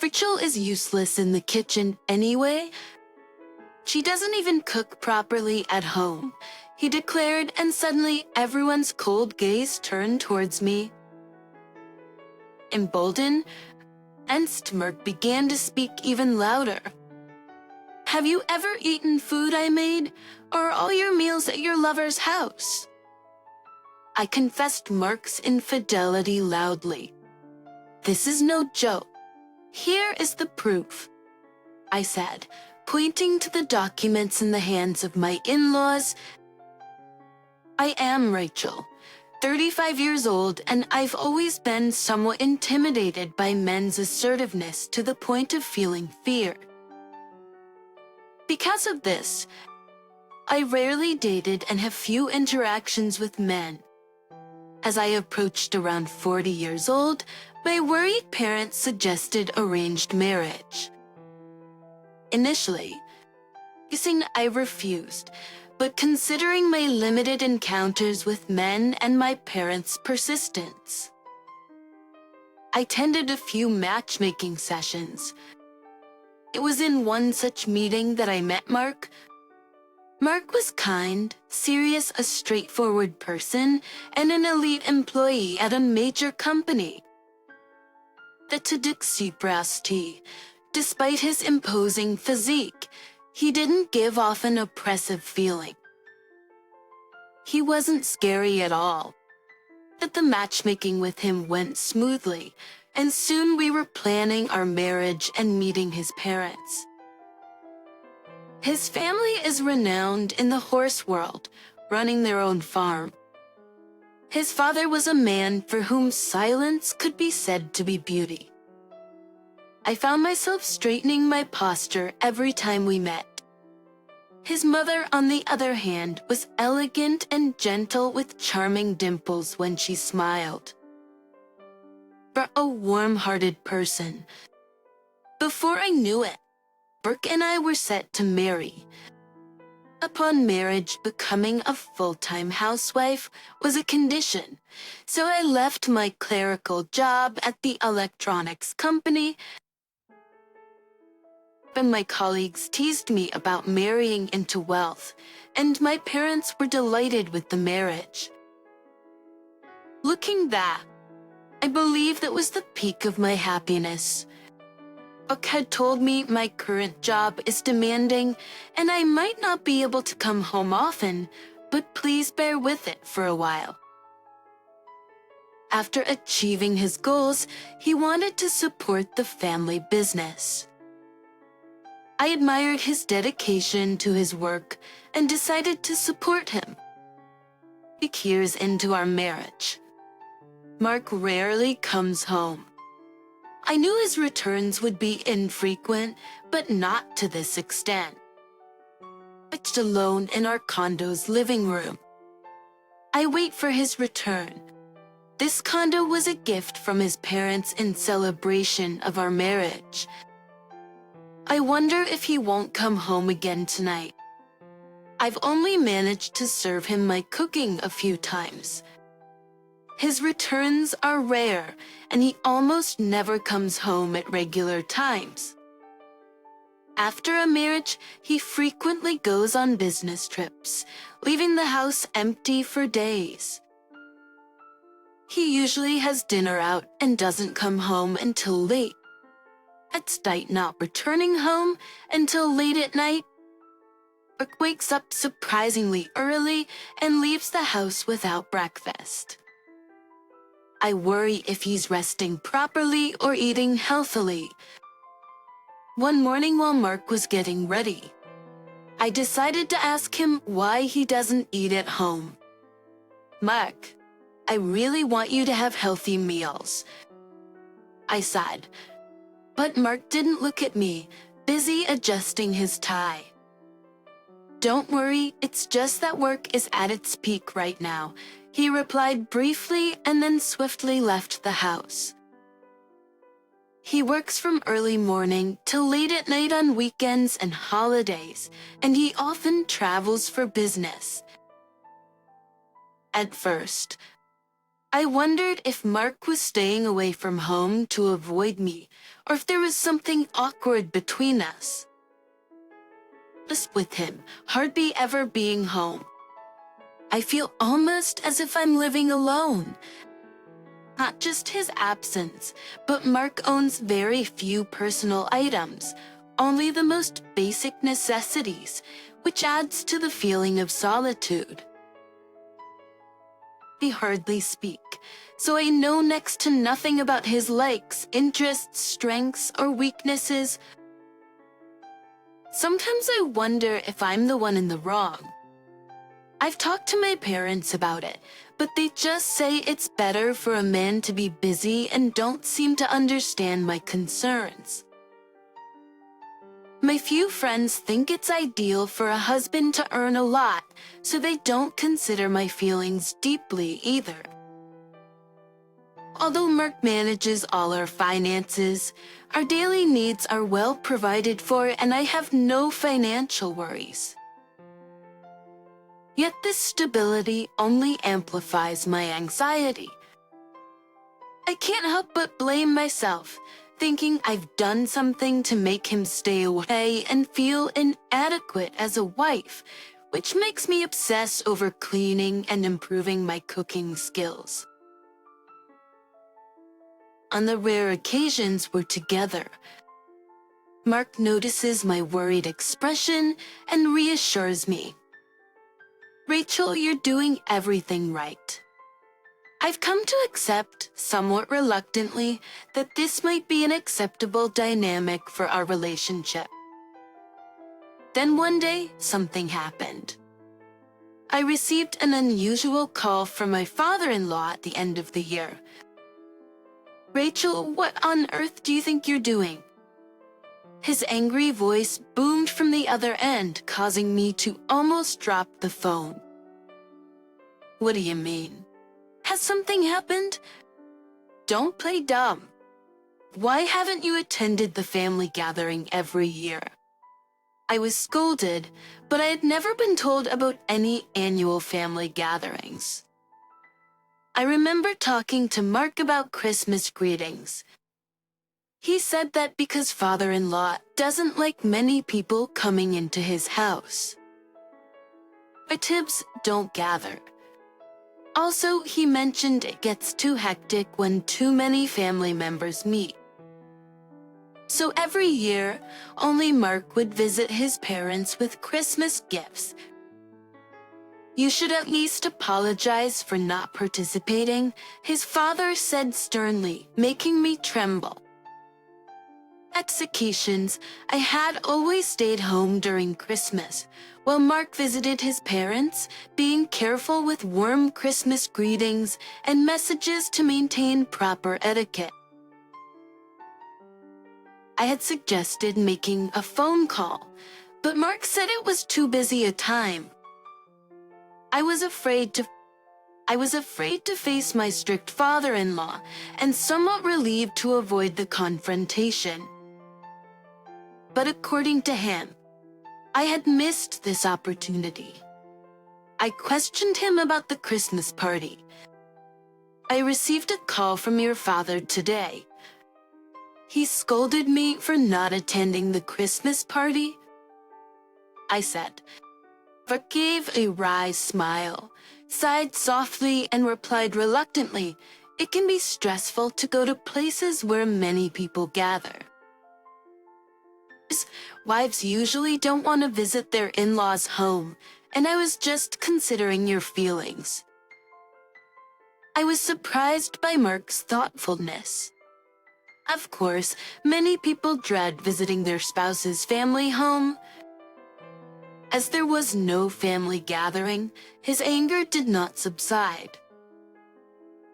Rachel is useless in the kitchen anyway. She doesn't even cook properly at home, he declared, and suddenly everyone's cold gaze turned towards me. Emboldened, Mark began to speak even louder. Have you ever eaten food I made, or are all your meals at your lover's house? I confessed Mark's infidelity loudly. This is no joke. Here is the proof, I said, pointing to the documents in the hands of my in-laws. I am Rachel, 35 years old, and I've always been somewhat intimidated by men's assertiveness to the point of feeling fear. Because of this, I rarely dated and have few interactions with men. As I approached around 40 years old, my worried parents suggested arranged marriage. Initially, I refused, but considering my limited encounters with men and my parents' persistence, I attended a few matchmaking sessions. It was in one such meeting that I met Mark. Mark was kind, serious, a straightforward person, and an elite employee at a major company. Despite his imposing physique, he didn't give off an oppressive feeling. He wasn't scary at all. That the matchmaking with him went smoothly, and soon we were planning our marriage and meeting his parents. His family is renowned in the horse world, running their own farm. His father was a man for whom silence could be said to be beauty. I found myself straightening my posture every time we met. His mother, on the other hand, was elegant and gentle with charming dimples when she smiled. For a warm-hearted person. Before I knew it, Brooke and I were set to marry. Upon marriage, becoming a full-time housewife was a condition, so I left my clerical job at the electronics company, and my colleagues teased me about marrying into wealth, and my parents were delighted with the marriage. Looking back, I believe that was the peak of my happiness. Brooke had told me my current job is demanding and I might not be able to come home often, but please bear with it for a while. After achieving his goals, he wanted to support the family business. I admired his dedication to his work and decided to support him. 6 years into our marriage, Mark rarely comes home. I knew his returns would be infrequent, but not to this extent. I sat alone in our condo's living room. I wait for his return. This condo was a gift from his parents in celebration of our marriage. I wonder if he won't come home again tonight. I've only managed to serve him my cooking a few times. His returns are rare, and he almost never comes home at regular times. After a marriage, he frequently goes on business trips, leaving the house empty for days. He usually has dinner out and doesn't come home until late. Not returning home until late at night. Brooke wakes up surprisingly early and leaves the house without breakfast. I worry if he's resting properly or eating healthily. One morning while Mark was getting ready, I decided to ask him why he doesn't eat at home. Mark, I really want you to have healthy meals, I said. But Mark didn't look at me, busy adjusting his tie. Don't worry, it's just that work is at its peak right now, he replied briefly and then swiftly left the house. He works from early morning till late at night on weekends and holidays, and he often travels for business. At first, I wondered if Mark was staying away from home to avoid me, or if there was something awkward between us. Just with him, hardly ever being home, I feel almost as if I'm living alone. Not just his absence, but Mark owns very few personal items, only the most basic necessities, which adds to the feeling of solitude. We hardly speak, so I know next to nothing about his likes, interests, strengths, or weaknesses. Sometimes I wonder if I'm the one in the wrong. I've talked to my parents about it, but they just say it's better for a man to be busy and don't seem to understand my concerns. My few friends think it's ideal for a husband to earn a lot, so they don't consider my feelings deeply either. Although Mark manages all our finances, our daily needs are well provided for and I have no financial worries. Yet this stability only amplifies my anxiety. I can't help but blame myself, thinking I've done something to make him stay away and feel inadequate as a wife, which makes me obsess over cleaning and improving my cooking skills. On the rare occasions we're together, Mark notices my worried expression and reassures me. Rachel, you're doing everything right. I've come to accept, somewhat reluctantly, that this might be an acceptable dynamic for our relationship. Then one day, something happened. I received an unusual call from my father-in-law at the end of the year. Rachel, what on earth do you think you're doing? His angry voice boomed from the other end, causing me to almost drop the phone. What do you mean? Has something happened? Don't play dumb. Why haven't you attended the family gathering every year? I was scolded, but I had never been told about any annual family gatherings. I remember talking to Mark about Christmas greetings. He said that because father-in-law doesn't like many people coming into his house. Relatives don't gather. Also, he mentioned it gets too hectic when too many family members meet. So every year, only Mark would visit his parents with Christmas gifts. You should at least apologize for not participating, his father said sternly, making me tremble. At occasions, I had always stayed home during Christmas, while Mark visited his parents, being careful with warm Christmas greetings and messages to maintain proper etiquette. I had suggested making a phone call, but Mark said it was too busy a time. I was afraid to face my strict father-in-law and somewhat relieved to avoid the confrontation. But according to him, I had missed this opportunity. I questioned him about the Christmas party. I received a call from your father today. He scolded me for not attending the Christmas party. I said, but gave a wry smile, sighed softly, and replied reluctantly, it can be stressful to go to places where many people gather. Wives usually don't want to visit their in-laws' home, and I was just considering your feelings. I was surprised by Mark's thoughtfulness. Of course, many people dread visiting their spouse's family home. As there was no family gathering, his anger did not subside.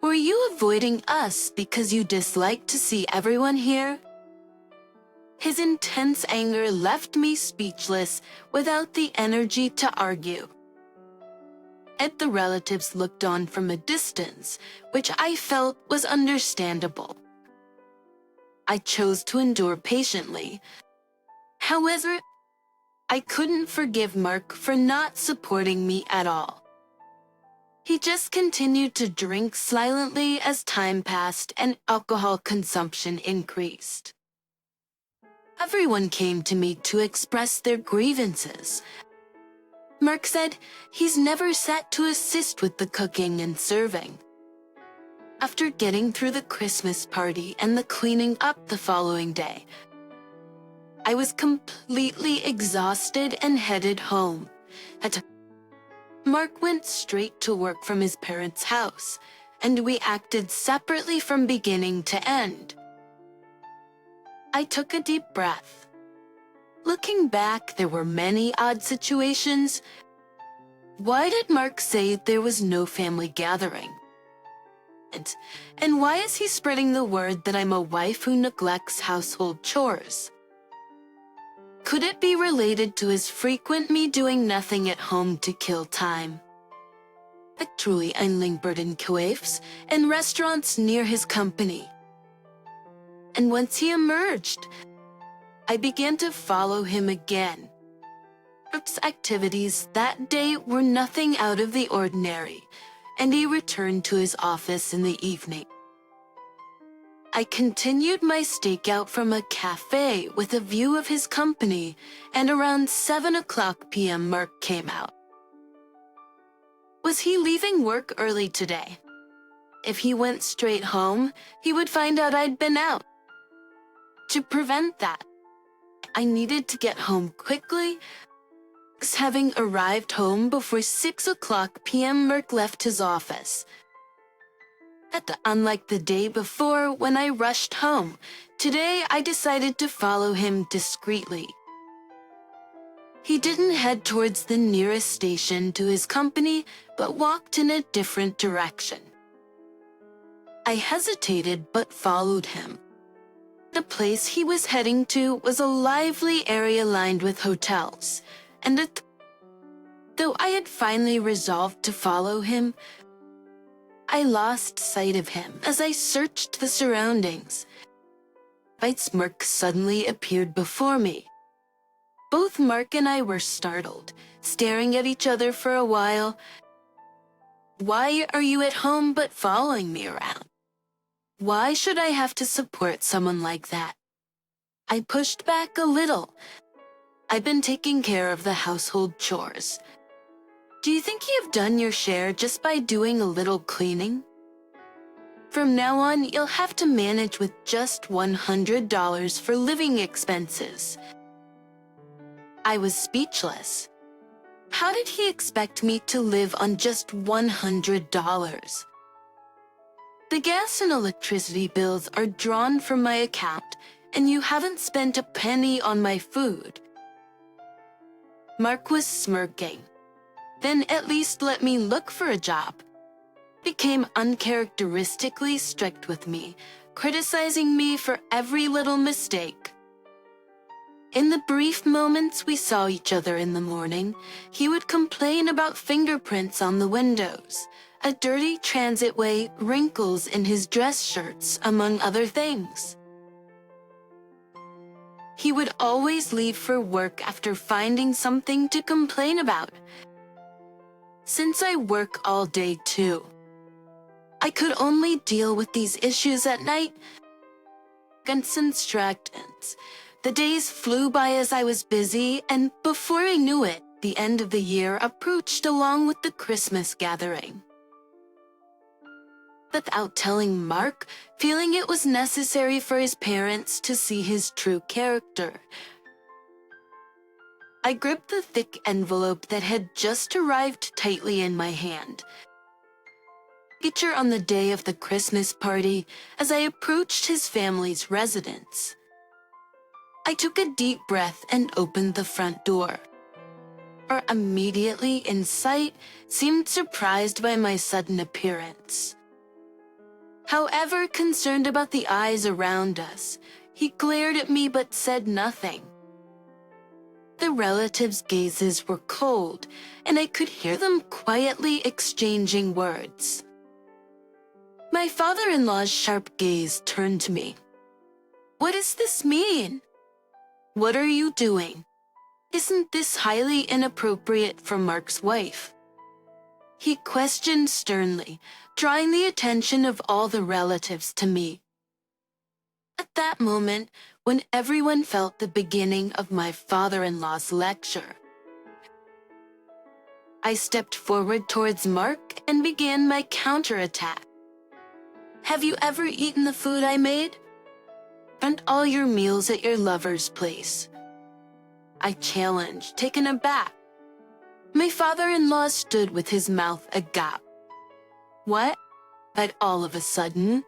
Were you avoiding us because you disliked to see everyone here? His intense anger left me speechless, without the energy to argue. The relatives looked on from a distance, which I felt was understandable. I chose to endure patiently. However, I couldn't forgive Mark for not supporting me at all. He just continued to drink silently as time passed and alcohol consumption increased. Everyone came to me to express their grievances. Mark said he's never sat to assist with the cooking and serving. After getting through the Christmas party and the cleaning up the following day, I was completely exhausted and headed home. Mark went straight to work from his parents' house, and we acted separately from beginning to end. I took a deep breath. Looking back, there were many odd situations. Why did Mark say there was no family gathering? And why is he spreading the word that I'm a wife who neglects household chores? Could it be related to his frequent me doing nothing at home to kill time? Truly einlingbered in cafes and restaurants near his company. And once he emerged, I began to follow him again. Mark's activities that day were nothing out of the ordinary, and he returned to his office in the evening. I continued my stakeout from a cafe with a view of his company, and around 7:00 p.m. Mark came out. Was he leaving work early today? If he went straight home, he would find out I'd been out. To prevent that, I needed to get home quickly. Having arrived home before 6:00 p.m., Mark left his office. Unlike the day before when I rushed home, today I decided to follow him discreetly. He didn't head towards the nearest station to his company, but walked in a different direction. I hesitated but followed him. The place he was heading to was a lively area lined with hotels, and though I had finally resolved to follow him, I lost sight of him as I searched the surroundings. Mark suddenly appeared before me. Both Mark and I were startled, staring at each other for a while. Why are you at home but following me around? Why should I have to support someone like that? I pushed back a little. I've been taking care of the household chores. Do you think you've done your share just by doing a little cleaning? From now on, you'll have to manage with just $100 for living expenses. I was speechless. How did he expect me to live on just $100? The gas and electricity bills are drawn from my account, and you haven't spent a penny on my food. Mark was smirking. Then at least let me look for a job. Became uncharacteristically strict with me, criticizing me for every little mistake. In the brief moments we saw each other in the morning, he would complain about fingerprints on the windows, a dirty transitway, wrinkles in his dress shirts, among other things. He would always leave for work after finding something to complain about. Since I work all day too, I could only deal with these issues at night. Distractions. The days flew by as I was busy, and before I knew it, the end of the year approached along with the Christmas gathering. Without telling Mark, feeling it was necessary for his parents to see his true character, I gripped the thick envelope that had just arrived tightly in my hand. Feature on the day of the Christmas party as I approached his family's residence. I took a deep breath and opened the front door. Immediately in sight, seemed surprised by my sudden appearance. However concerned about the eyes around us, he glared at me but said nothing. The relatives' gazes were cold, and I could hear them quietly exchanging words. My father-in-law's sharp gaze turned to me. What does this mean? What are you doing? Isn't this highly inappropriate for Mark's wife? He questioned sternly, drawing the attention of all the relatives to me. At that moment, when everyone felt the beginning of my father-in-law's lecture, I stepped forward towards Mark and began my counterattack. Have you ever eaten the food I made? Aren't all your meals at your lover's place? I challenged, taken aback. My father-in-law stood with his mouth agape. What? But all of a sudden,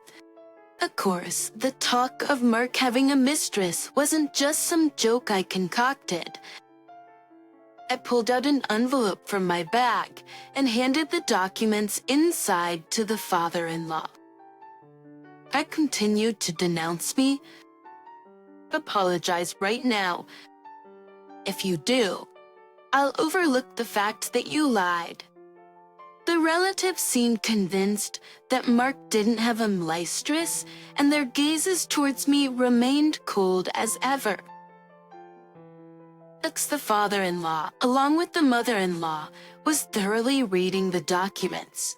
of course, the talk of Mark having a mistress wasn't just some joke I concocted. I pulled out an envelope from my bag and handed the documents inside to the father-in-law. I continued to denounce me. Apologize right now. If you do, I'll overlook the fact that you lied. The relatives seemed convinced that Mark didn't have a mistress, and their gazes towards me remained cold as ever. The father-in-law, along with the mother-in-law, was thoroughly reading the documents.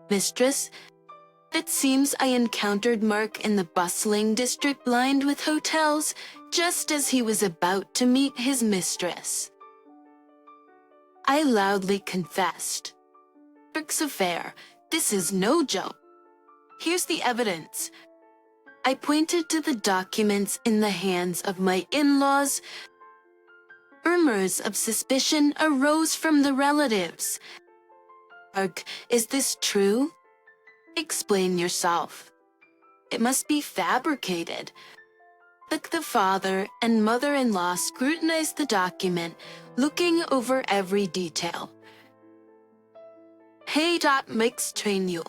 Mistress, it seems I encountered Mark in the bustling district lined with hotels just as he was about to meet his mistress. I loudly confessed. Mark's affair, this is no joke. Here's the evidence. I pointed to the documents in the hands of my in-laws. Murmurs of suspicion arose from the relatives. Mark, is this true? Explain yourself. It must be fabricated. The father and mother-in-law scrutinized the document, looking over every detail. Hey, Mike's train you.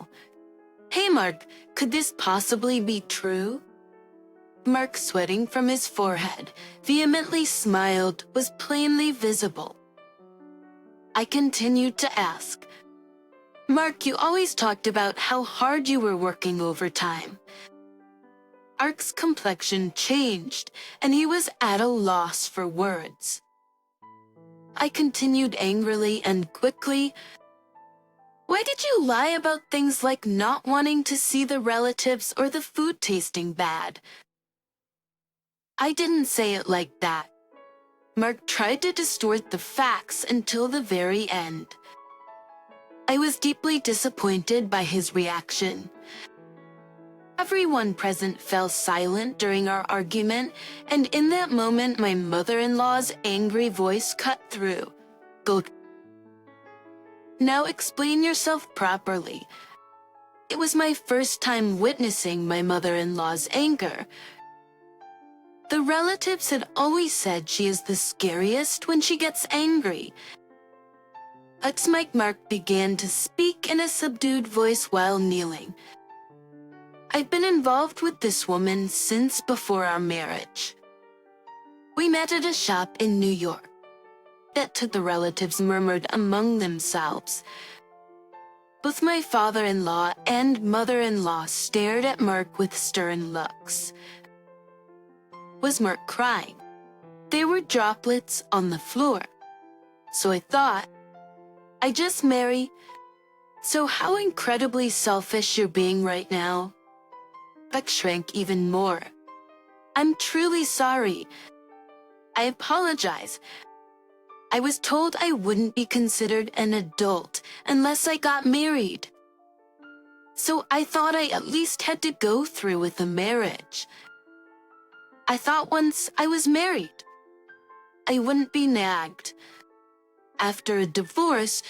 Hey, Mark, could this possibly be true? Mark, sweating from his forehead, vehemently smiled, was plainly visible. I continued to ask. Mark, you always talked about how hard you were working overtime. Mark's complexion changed, and he was at a loss for words. I continued angrily and quickly. Why did you lie about things like not wanting to see the relatives or the food tasting bad? I didn't say it like that. Mark tried to distort the facts until the very end. I was deeply disappointed by his reaction. Everyone present fell silent during our argument, and in that moment my mother-in-law's angry voice cut through. Go. Now explain yourself properly. It was my first time witnessing my mother-in-law's anger. The relatives had always said she is the scariest when she gets angry. Mark began to speak in a subdued voice while kneeling. I've been involved with this woman since before our marriage. We met at a shop in New York. That the relatives murmured among themselves. Both my father-in-law and mother-in-law stared at Mark with stern looks. Was Mark crying? There were droplets on the floor. So I thought, I just married. So how incredibly selfish you're being right now. Buck shrank even more. I'm truly sorry. I apologize. I was told I wouldn't be considered an adult unless I got married. So I thought I at least had to go through with the marriage. I thought once I was married, I wouldn't be nagged. After a divorce,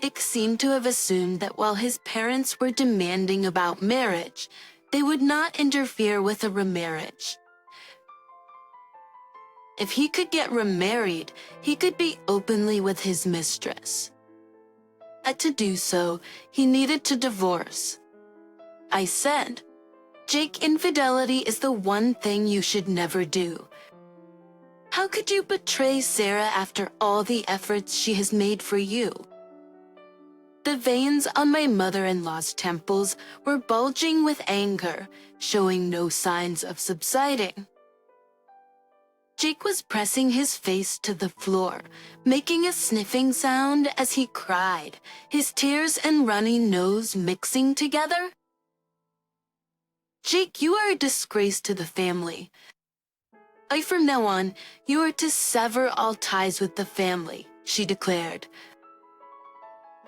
Dick seemed to have assumed that while his parents were demanding about marriage, they would not interfere with a remarriage. If he could get remarried, he could be openly with his mistress. But to do so, he needed to divorce. I said, Jake, infidelity is the one thing you should never do. How could you betray Sarah after all the efforts she has made for you? The veins on my mother-in-law's temples were bulging with anger, showing no signs of subsiding. Jake was pressing his face to the floor, making a sniffing sound as he cried, his tears and runny nose mixing together. "Jake, you are a disgrace to the family. From now on, you are to sever all ties with the family," she declared.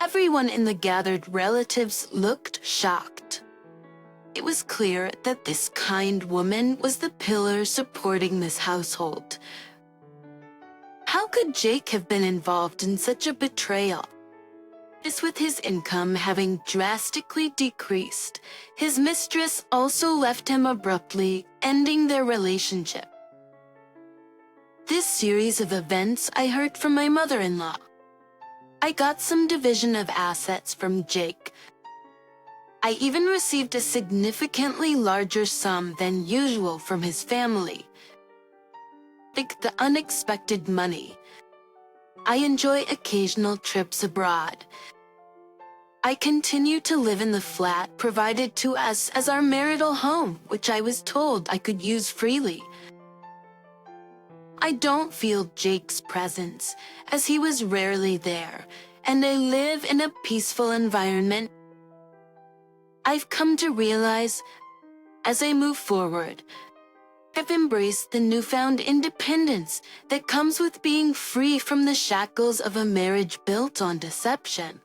Everyone in the gathered relatives looked shocked. It was clear that this kind woman was the pillar supporting this household. How could Jake have been involved in such a betrayal? This, with his income having drastically decreased, his mistress also left him abruptly, ending their relationship. This series of events I heard from my mother-in-law. I got some division of assets from Jake. I even received a significantly larger sum than usual from his family. Like the unexpected money. I enjoy occasional trips abroad. I continue to live in the flat provided to us as our marital home, which I was told I could use freely. I don't feel Jake's presence, as he was rarely there, and I live in a peaceful environment. I've come to realize, as I move forward, I've embraced the newfound independence that comes with being free from the shackles of a marriage built on deception.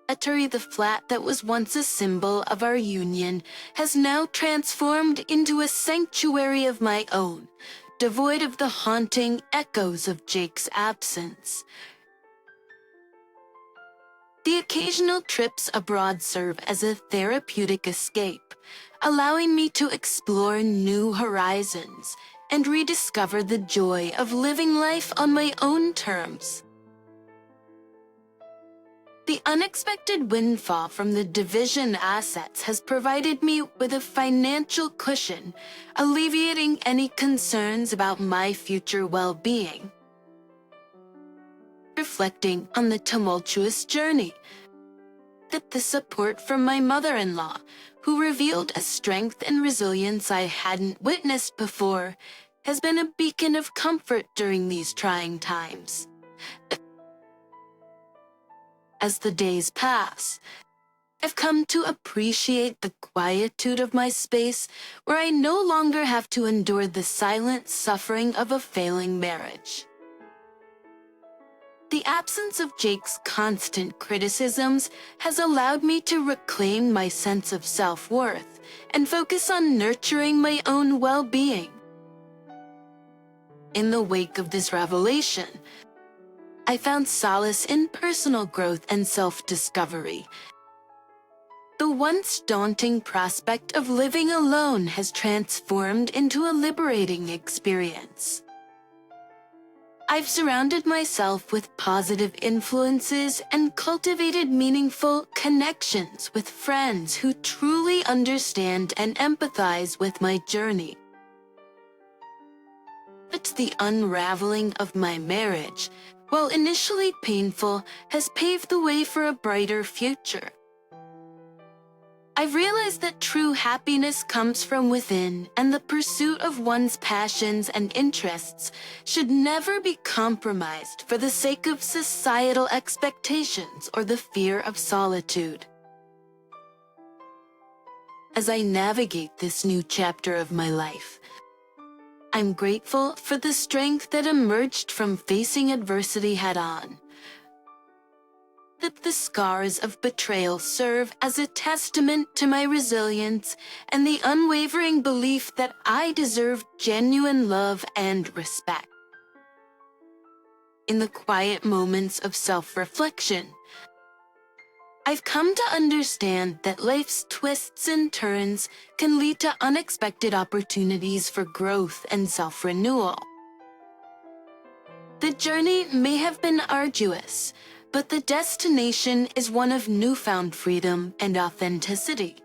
The flat that was once a symbol of our union has now transformed into a sanctuary of my own, devoid of the haunting echoes of Jake's absence. The occasional trips abroad serve as a therapeutic escape, allowing me to explore new horizons and rediscover the joy of living life on my own terms. The unexpected windfall from the division assets has provided me with a financial cushion, alleviating any concerns about my future well-being. Reflecting on the tumultuous journey, that the support from my mother-in-law, who revealed a strength and resilience I hadn't witnessed before, has been a beacon of comfort during these trying times. As the days pass, I've come to appreciate the quietude of my space, where I no longer have to endure the silent suffering of a failing marriage. The absence of Jake's constant criticisms has allowed me to reclaim my sense of self-worth and focus on nurturing my own well-being. In the wake of this revelation, I found solace in personal growth and self-discovery. The once daunting prospect of living alone has transformed into a liberating experience. I've surrounded myself with positive influences and cultivated meaningful connections with friends who truly understand and empathize with my journey. But the unraveling of my marriage, while initially painful, has paved the way for a brighter future. I've realized that true happiness comes from within, and the pursuit of one's passions and interests should never be compromised for the sake of societal expectations or the fear of solitude. As I navigate this new chapter of my life, I'm grateful for the strength that emerged from facing adversity head-on. That the scars of betrayal serve as a testament to my resilience and the unwavering belief that I deserve genuine love and respect. In the quiet moments of self-reflection, I've come to understand that life's twists and turns can lead to unexpected opportunities for growth and self-renewal. The journey may have been arduous, but the destination is one of newfound freedom and authenticity.